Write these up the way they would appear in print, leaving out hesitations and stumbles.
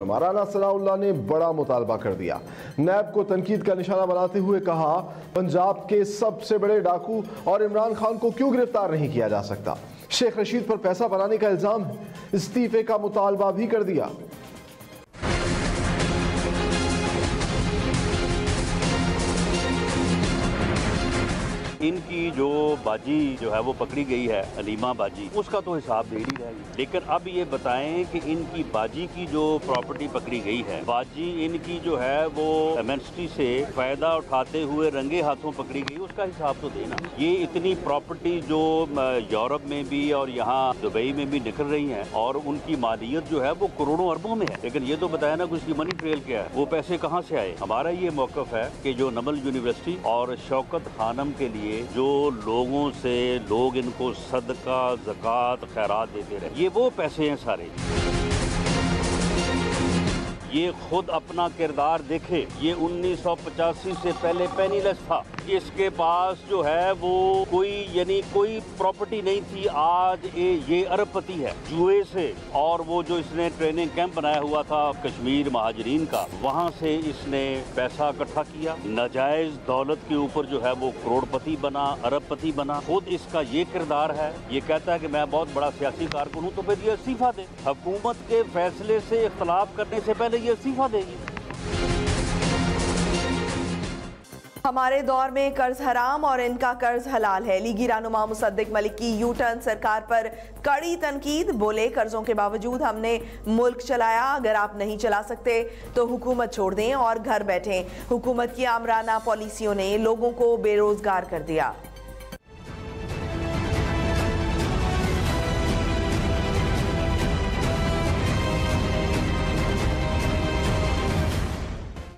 महाराणा सनाउल्लाह ने बड़ा मुतालबा कर दिया। नैब को तनकीद का निशाना बनाते हुए कहा, पंजाब के सबसे बड़े डाकू और इमरान खान को क्यों गिरफ्तार नहीं किया जा सकता। शेख रशीद पर पैसा बनाने का इल्जाम है, इस्तीफे का मुतालबा भी कर दिया। इनकी जो बाजी जो है वो पकड़ी गई है, अलीमा बाजी, उसका तो हिसाब दे ही रहेगी। लेकिन अब ये बताएं कि इनकी बाजी की जो प्रॉपर्टी पकड़ी गई है, बाजी इनकी जो है वो एमएनएसटी से फायदा उठाते हुए रंगे हाथों पकड़ी गई, उसका हिसाब तो देना। ये इतनी प्रॉपर्टी जो यूरोप में भी और यहाँ दुबई में भी निकल रही है और उनकी मालियत जो है वो करोड़ों अरबों में है, लेकिन ये तो बताया ना कि उसकी मनी ट्रेल क्या है, वो पैसे कहाँ से आए। हमारा ये मौकफ है कि जो नमल यूनिवर्सिटी और शौकत खानम के लिए जो लोगों से लोग इनको सदका, ज़कात, खैरात देते रहे, ये वो पैसे हैं सारे। ये खुद अपना किरदार देखे, ये 1985 से पहले पेनीलेस था, इसके पास जो है वो कोई प्रॉपर्टी नहीं थी। आज ये अरबपति है जुए से, और वो जो इसने ट्रेनिंग कैंप बनाया हुआ था कश्मीर महाजरीन का, वहाँ से इसने पैसा इकट्ठा किया, नाजायज दौलत के ऊपर जो है वो करोड़पति बना, अरबपति बना। खुद इसका ये किरदार है, ये कहता है कि मैं बहुत बड़ा सियासी कारकुन हूँ, तो फिर ये इस्तीफा दे। हुकूमत के फैसले से इख्तलाफ करने से पहले ये इस्तीफा देगी। हमारे दौर में कर्ज हराम और इनका कर्ज हलाल है। लीगी रहनुमा मुसद्दिक मलिक की यू टर्न सरकार पर कड़ी तनकीद। बोले, कर्जों के बावजूद हमने मुल्क चलाया, अगर आप नहीं चला सकते तो हुकूमत छोड़ दें और घर बैठें। हुकूमत की आमराना पॉलिसियों ने लोगों को बेरोजगार कर दिया।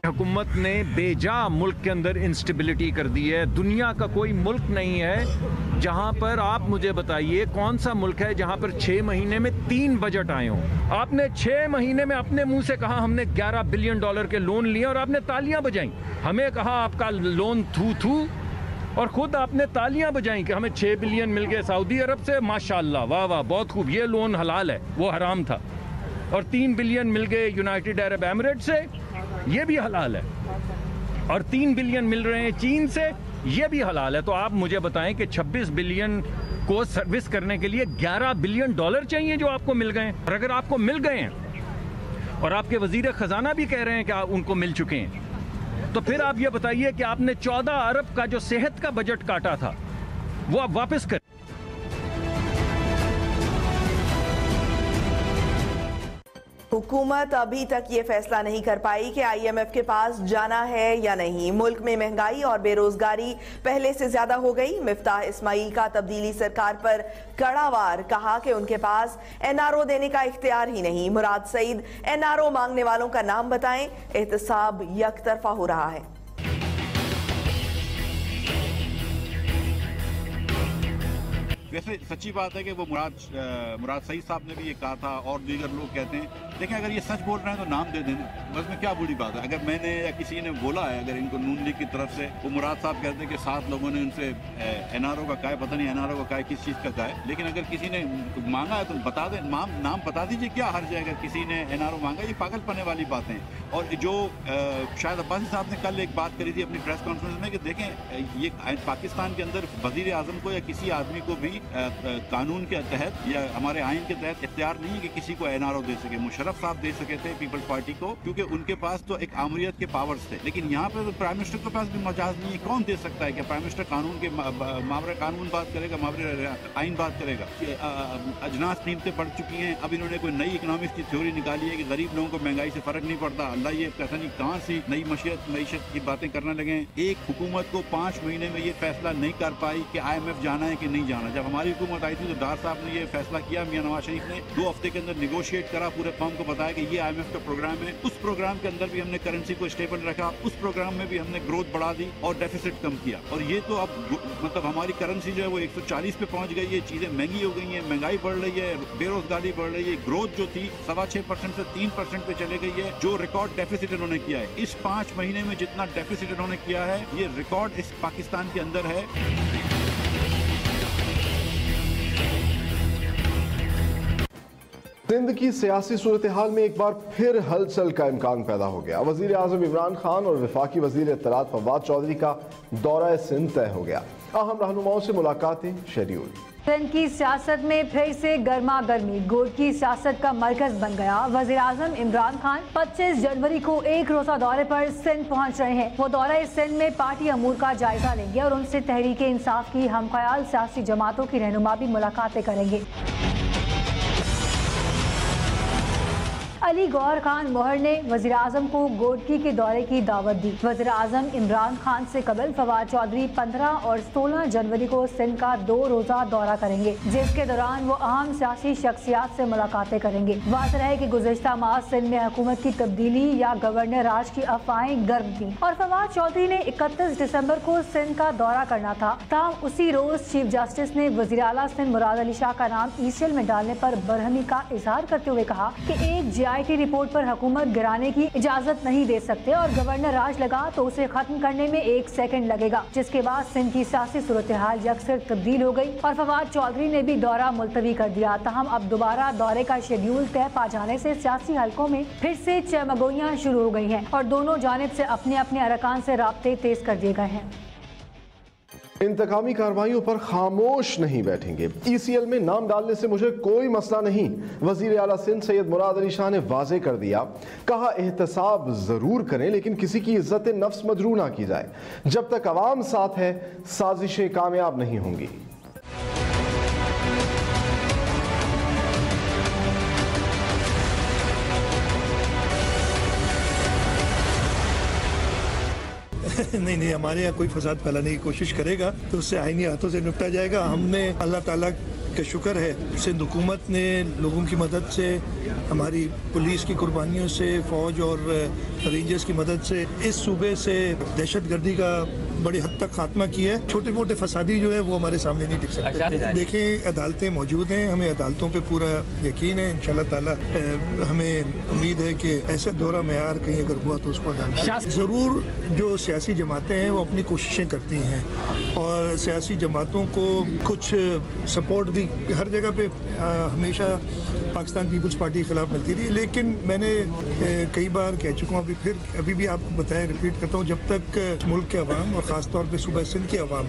हुकूमत ने बेजा मुल्क के अंदर इंस्टेबिलिटी कर दी है। दुनिया का कोई मुल्क नहीं है जहां पर, आप मुझे बताइए कौन सा मुल्क है जहां पर 6 महीने में 3 बजट आए हों। आपने 6 महीने में अपने मुंह से कहा हमने $11 बिलियन के लोन लिए और आपने तालियां बजाई। हमें कहा आपका लोन थू और खुद आपने तालियां बजाई कि हमें 6 बिलियन मिल गए सऊदी अरब से, माशाल्लाह, वाह वाह, बहुत खूब, ये लोन हलाल है, वो हराम था। और 3 बिलियन मिल गए यूनाइटेड अरब एमिरेट से, ये भी हलाल है। और 3 बिलियन मिल रहे हैं चीन से, ये भी हलाल है। तो आप मुझे बताएं कि 26 बिलियन को सर्विस करने के लिए $11 बिलियन चाहिए जो आपको मिल गए हैं। और अगर आपको मिल गए हैं और आपके वजीर खजाना भी कह रहे हैं कि उनको मिल चुके हैं, तो फिर आप ये बताइए कि आपने 14 अरब का जो सेहत का बजट काटा था वो आप वापस करें। हुकूमत अभी तक ये फैसला नहीं कर पाई कि IMF के पास जाना है या नहीं। मुल्क में महंगाई और बेरोजगारी पहले से ज्यादा हो गई। मिफ्ताह इस्माइल का तब्दीली सरकार पर कड़ा वार, कहा कि उनके पास NRO देने का इख्तियार ही नहीं। मुराद सईद, NRO मांगने वालों का नाम बताएं। एहतसाब यकतरफा हो रहा है। वैसे सच्ची बात है कि वो मुराद सईद साहब ने भी ये कहा था और दीगर लोग कहते हैं। लेकिन अगर ये सच बोल रहे हैं तो नाम दे दें, बस में क्या बुरी बात है। अगर मैंने या किसी ने बोला है, अगर इनको नून लीग की तरफ से, वो मुराद साहब कहते हैं कि 7 लोगों ने उनसे NRO का कहा है, पता नहीं NRO का कहा है, किस चीज़ का कहा है। लेकिन अगर किसी ने मांगा है तो बता दें, नाम बता दीजिए, क्या हर्ज है। अगर किसी ने NRO मांगा, ये पागलपने वाली बातें। और जो शायद अब्बासी साहब ने कल एक बात करी थी अपनी प्रेस कॉन्फ्रेंस में कि देखें, ये पाकिस्तान के अंदर वजीर आजम को या किसी आदमी को भी कानून के तहत या हमारे आइन के तहत इख्तियार नहीं है कि किसी को NRO दे सके। मुशर्रफ साहब दे सके थे पीपल्स पार्टी को, क्योंकि उनके पास तो एक आमरीत के पावर्स थे। लेकिन यहाँ पे तो प्राइम मिनिस्टर के पास भी मजाज नहीं है। कौन दे सकता है कि प्राइम मिनिस्टर कानून के मामले कानून बात करेगा, मामले आइन बात करेगा। अजनास कीमतें बढ़ चुकी हैं। अब इन्होंने कोई नई इकोनॉमिक्स की थ्योरी निकाली है कि गरीब लोगों को महंगाई से फर्क नहीं पड़ता। अल्लाह ये पता नहीं कहाँ से नई मईशत की बातें करने लगे। एक हुकूमत को 5 महीने में ये फैसला नहीं कर पाई कि IMF जाना है कि नहीं जाना। जब हमारी हुकूमत आई थी तो डार साहब ने ये फैसला किया, मियां नवाज शरीफ ने 2 हफ्ते के अंदर निगोशिएट करा, पूरे कौम को बताया कि ये IMF का प्रोग्राम है। उस प्रोग्राम के अंदर भी हमने करेंसी को स्टेबल रखा, उस प्रोग्राम में भी हमने ग्रोथ बढ़ा दी और डेफिसिट कम किया। और ये तो अब मतलब हमारी करेंसी जो है वो 140 पे पहुंच गई है। चीजें महंगी हो गई हैं, महंगाई बढ़ रही है, बेरोजगारी बढ़ रही है। ग्रोथ जो थी 6.25% से 3% पे चले गई है। जो रिकॉर्ड डेफिसिट इन्होंने किया है, इस 5 महीने में जितना डेफिसिट इन्होंने किया है, ये रिकॉर्ड इस पाकिस्तान के अंदर है। सिंध की सियासी सूरत हाल में एक बार फिर हलचल का इम्कान पैदा हो गया। वजीर आजम इमरान खान और वफाकी वजीर इत्तलात फवाद चौधरी का दौरा सिंध तय हो गया। अहम रहनुमाओं से मुलाकातें शेड्यूल। सिंध की सियासत में फिर से गर्मा गर्मी गोट की सियासत का मरकज बन गया। वजीर आजम इमरान खान 25 जनवरी को एक रोजा दौरे पर सिंध पहुंच रहे हैं। वो दौरा सिंध में पार्टी अमूर का जायजा लेंगे और उनसे तहरीक इंसाफ की हमख्याल सियासी जमातों की रहनुमा भी मुलाकातें करेंगे। अली गौहर खान मोहर ने वज़ीर आज़म को गोडकी के दौरे की दावत दी। वज़ीर आज़म इमरान खान से कबल फवाद चौधरी 15 और 16 जनवरी को सिंध का 2 रोज़ा दौरा करेंगे, जिसके दौरान वो अहम सियासी शख्सियात से मुलाकातें करेंगे। वाज़ेह है कि गुज़िश्ता माह सिंध में हुकूमत की तब्दीली या गवर्नर राज की अफवाहें गर्म थी और फवाद चौधरी ने 31 दिसंबर को सिंध का दौरा करना था। ताहम उसी रोज चीफ जस्टिस ने वज़ीर आला सिंध मुराद अली शाह का नाम ECL में डालने पर बरहमी का इजहार करते हुए कहा कि एक JIT रिपोर्ट पर हुकूमत गिराने की इजाजत नहीं दे सकते और गवर्नर राज लगा तो उसे खत्म करने में 1 सेकंड लगेगा। जिसके बाद सिंध की सियासी सूरत हाल यकसर तब्दील हो गई और फवाद चौधरी ने भी दौरा मुलतवी कर दिया। ताहम अब दोबारा दौरे का शेड्यूल तय पा जाने से सियासी हलकों में फिर से चमगोइयां शुरू हो गई हैं और दोनों जानिब से अपने अपने अरकान से राब्ते तेज कर दिए गए हैं। इंतकामी कार्रवाइयों पर खामोश नहीं बैठेंगे। ECL में नाम डालने से मुझे कोई मसला नहीं। वजीर आला सिंध सैयद मुराद अली शाह ने वाजे कर दिया। कहा एहतसाब जरूर करें लेकिन किसी की इज्जत नफ्स मजरू ना की जाए। जब तक अवाम साथ है साजिशें कामयाब नहीं होंगी। नहीं, हमारे यहाँ कोई फसाद फैलाने की कोशिश करेगा तो उससे आईनी हाथों से निपटा जाएगा। हमने अल्लाह ताला का शुक्र है सिंध हुकूमत ने लोगों की मदद से, हमारी पुलिस की कुर्बानियों से, फौज और रेंजर्स की मदद से इस सूबे से दहशतगर्दी का बड़ी हद तक खात्मा किया है। छोटे मोटे फसादी जो है वो हमारे सामने नहीं दिख सकते। देखें अदालतें मौजूद हैं, हमें अदालतों पे पूरा यकीन है। इंशाल्लाह ताला हमें उम्मीद है कि ऐसा दौरा मेयार कहीं अगर हुआ तो उसको ज़रूर जो सियासी जमातें हैं वो अपनी कोशिशें करती हैं और सियासी जमातों को कुछ सपोर्ट भी हर जगह पे हमेशा पाकिस्तान पीपल्स पार्टी के खिलाफ मिलती थी। लेकिन मैंने कई बार कह चुका हूँ, अभी भी आपको बताया, रिपीट करता हूँ, जब तक मुल्क के अवाम और ख़ासतौर पे सूबा सिंध के अवाम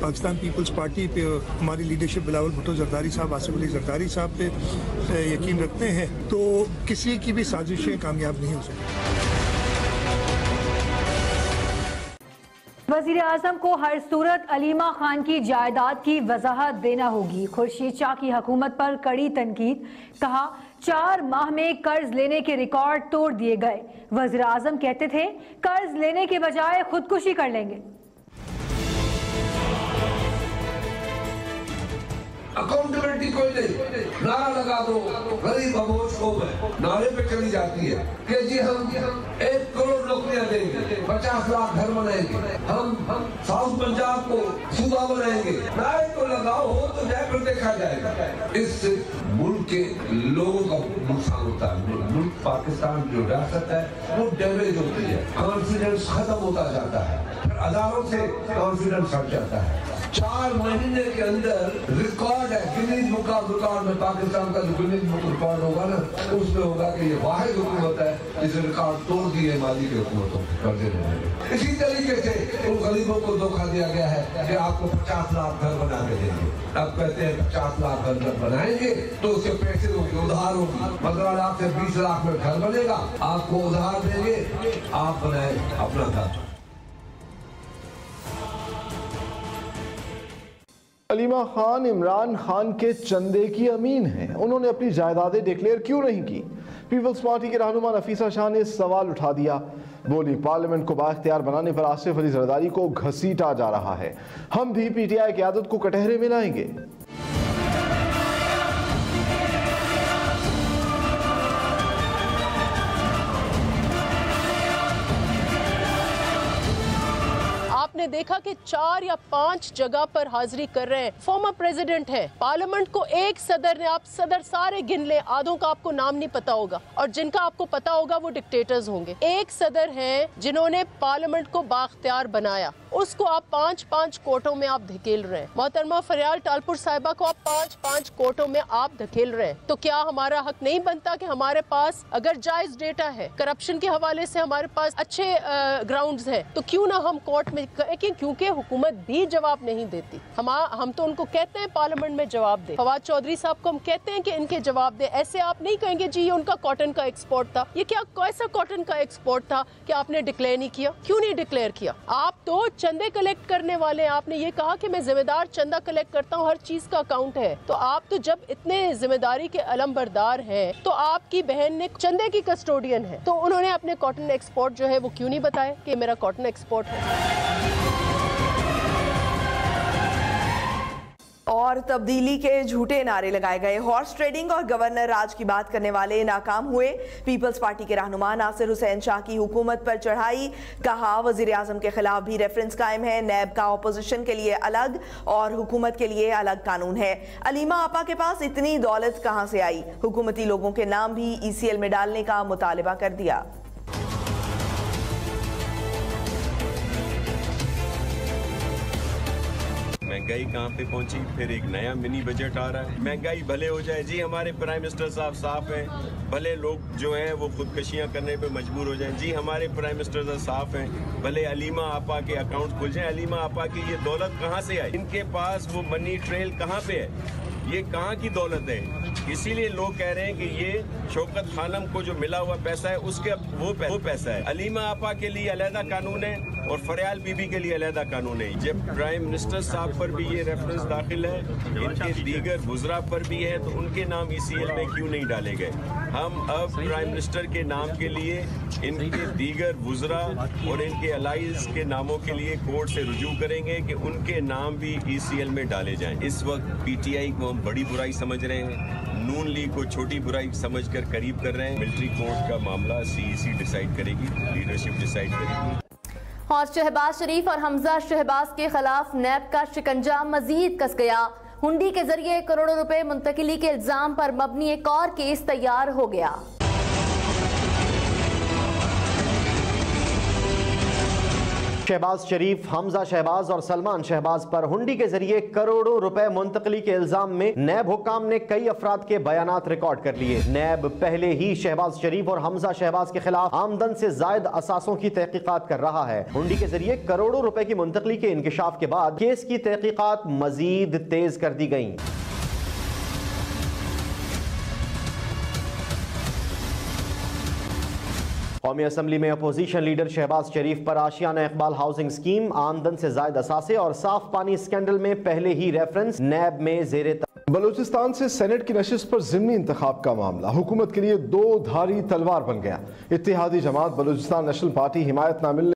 पाकिस्तान पीपल्स पार्टी पे, हमारी लीडरशिप बिलावल भुट्टो जरदारी साहब, आसिफ अली जरदारी साहब पे यकीन रखते हैं तो किसी की भी साजिशें कामयाब नहीं हो सकती। वज़ीर आज़म को हर सूरत अलीमा खान की जायदाद की वजाहत देना होगी। खुर्शीद शाह की हुकूमत पर कड़ी तनकीद। कहा 4 माह में कर्ज लेने के रिकॉर्ड तोड़ दिए गए। वज़ीर आज़म कहते थे कर्ज लेने के बजाय खुदकुशी कर लेंगे। अकाउंटेबिलिटी कोई नहीं, नारा लगा दो, गरीब अबोज को नारे पे चली जाती है कि जी हम 1 करोड़ नौकरियां देंगे, 50 लाख घर बनाएंगे, हम साउथ पंजाब को सूबा बनाएंगे। नारे को लगाओ, हो तो जाए फिर देखा जाएगा। इससे मुल्क के लोगों का नुकसान होता है। मुल्क पाकिस्तान जो रियासत है वो डैमेज होती है, कॉन्फिडेंस खत्म होता जाता है, फिर अदारों से कॉन्फिडेंस हट जाता है। 4 महीने के अंदर रिकॉर्ड है, गिनीज बुक ऑफ रिकॉर्ड में पाकिस्तान का जो गिनीज बुक रिकॉर्ड होगा ना, उसमें होगा कि ये वाहिद हुकूमत है जिसे रिकॉर्ड तोड़ दिए माली की हुकूमतों के कर्जे लेने। इसी तरीके से उन गरीबों को धोखा दिया गया है कि आपको 50 लाख घर बना के देंगे। अब कहते हैं 50 लाख घर बनाएंगे तो उसके पैसे होंगे, उधार होगी। 15 लाख से 20 लाख में घर बनेगा, आपको उधार देंगे, आप बनाए अपना घर। अलीमा खान इमरान खान के चंदे की अमीन हैं। उन्होंने अपनी जायदादें डिक्लेयर क्यों नहीं की? पीपल्स पार्टी के रहनुमा नफीसा शाह ने सवाल उठा दिया। बोली पार्लियामेंट को बाख्तियार बनाने पर आसिफ अली जरदारी को घसीटा जा रहा है। हम भी PTI क़यादत को कटहरे में लाएंगे। आपने देखा कि 4 या 5 जगह पर हाजिरी कर रहे हैं, फॉर्मर प्रेसिडेंट है। पार्लियामेंट को एक सदर ने, आप सदर सारे गिन ले, आधों का आपको नाम नहीं पता होगा और जिनका आपको पता होगा वो डिक्टेटर्स होंगे। एक सदर हैं जिन्होंने पार्लियामेंट को बाख्तियार बनाया, उसको आप 5-5 कोर्टों में आप धकेल रहे हैं। मोहतरमा फरियाल टालपुर साहिबा को आप 5-5 कोर्टों में आप धकेल रहे हैं। तो क्या हमारा हक नहीं बनता कि हमारे पास अगर जायज डेटा है, करप्शन के हवाले से हमारे पास अच्छे ग्राउंड्स हैं, तो क्यों ना हम कोर्ट में, क्योंकि हुकूमत भी जवाब नहीं देती। हम तो उनको कहते हैं पार्लियामेंट में जवाब दे। फवाद चौधरी साहब को हम कहते हैं कि इनके जवाब दे। ऐसे आप नहीं कहेंगे जी ये उनका कॉटन का एक्सपोर्ट था। ये क्या कैसा कॉटन का एक्सपोर्ट था कि आपने डिक्लेयर नहीं किया? क्यों नहीं डिक्लेयर किया? आप तो चंदे कलेक्ट करने वाले हैं। आपने ये कहा कि मैं जिम्मेदार चंदा कलेक्ट करता हूँ, हर चीज का अकाउंट है। तो आप तो जब इतने जिम्मेदारी के अलमबरदार हैं, तो आपकी बहन ने चंदे की कस्टोडियन है, तो उन्होंने अपने कॉटन एक्सपोर्ट जो है वो क्यों नहीं बताया कि मेरा कॉटन एक्सपोर्ट है? और तब्दीली के झूठे नारे लगाए गए। हॉर्स ट्रेडिंग और गवर्नर राज की बात करने वाले नाकाम हुए। पीपल्स पार्टी के रहनुमा नासिर हुसैन शाह की हुकूमत पर चढ़ाई, कहा वजीर आजम के खिलाफ भी रेफरेंस कायम है। नैब का ऑपोजिशन के लिए अलग और हुकूमत के लिए अलग कानून है। अलीमा आपा के पास इतनी दौलत कहां से आई? हुकूमती लोगों के नाम भी ECL में डालने का मुतालबा कर दिया। महंगाई कहाँ पे पहुंची? फिर एक नया मिनी बजट आ रहा है। महंगाई भले हो जाए जी, हमारे प्राइम मिनिस्टर साहब साफ हैं। भले लोग जो हैं वो खुदकशियां करने पे मजबूर हो जाएं जी, हमारे प्राइम मिनिस्टर साहब साफ हैं। भले अलीमा आपा के अकाउंट खुल जाएं। अलीमा आपा की ये दौलत कहाँ से आई? इनके पास वो मनी ट्रेल कहाँ पे है? ये कहाँ की दौलत है? इसीलिए लोग कह रहे हैं कि ये शौकत खानम को जो मिला हुआ पैसा है उसके वो पैसा है। अलीमा आपा के लिए अलहदा कानून है और फरियाल बीबी के लिए अलहदा कानून है। जब प्राइम मिनिस्टर साहब पर भी ये रेफरेंस दाखिल है, इनके दीगर वुज़रा पर भी है, तो उनके नाम ECL में क्यों नहीं डाले गए? हम अब प्राइम मिनिस्टर के नाम के लिए इनके दीगर वुज़रा और इनके अलाइज के नामों के लिए कोर्ट से रुजू करेंगे कि उनके नाम भी ECL में डाले जाएं। इस वक्त PTI को हम बड़ी बुराई समझ रहे हैं, नून लीग को छोटी बुराई समझकर करीब कर रहे हैं। मिलिट्री कोर्ट का मामला CEC डिसाइड करेगी, लीडरशिप डिसाइड करेगी। और शहबाज शरीफ और हमजा शहबाज के खिलाफ नैब का शिकंजा मजीद कस गया। हुंडी के जरिए करोड़ों रुपए मुंतकिली के इल्जाम पर मबनी एक और केस तैयार हो गया। शहबाज शरीफ, हमजा शहबाज और सलमान शहबाज पर हुंडी के जरिए करोड़ों रुपए मुंतकली के इल्जाम में नैब हुक्काम ने कई अफराद के बयानात रिकॉर्ड कर लिए। नैब पहले ही शहबाज शरीफ और हमजा शहबाज के खिलाफ आमदन से जायद असासों की तहकीकात कर रहा है। हुंडी के जरिए करोड़ों रुपए की मुंतकली के इंकिशाफ के बाद केस की तहकीकात मजीद तेज कर दी गई। कौमी असम्बली में अपोजिशन लीडर शहबाज शरीफ पर आशियाना इकबाल हाउसिंग स्कीम, आमदन से जायद असासे और साफ पानी स्कैंडल में पहले ही रेफरेंस। नैब में जेरे बलूचिस्तान से सेनेट की नशिस्त पर ज़िमनी इंतखाब का मामला हुकूमत के लिए दो धारी तलवार बन गया। इत्तेहादी जमात बलूचिस्तान नेशनल पार्टी हिमायत ना मिलने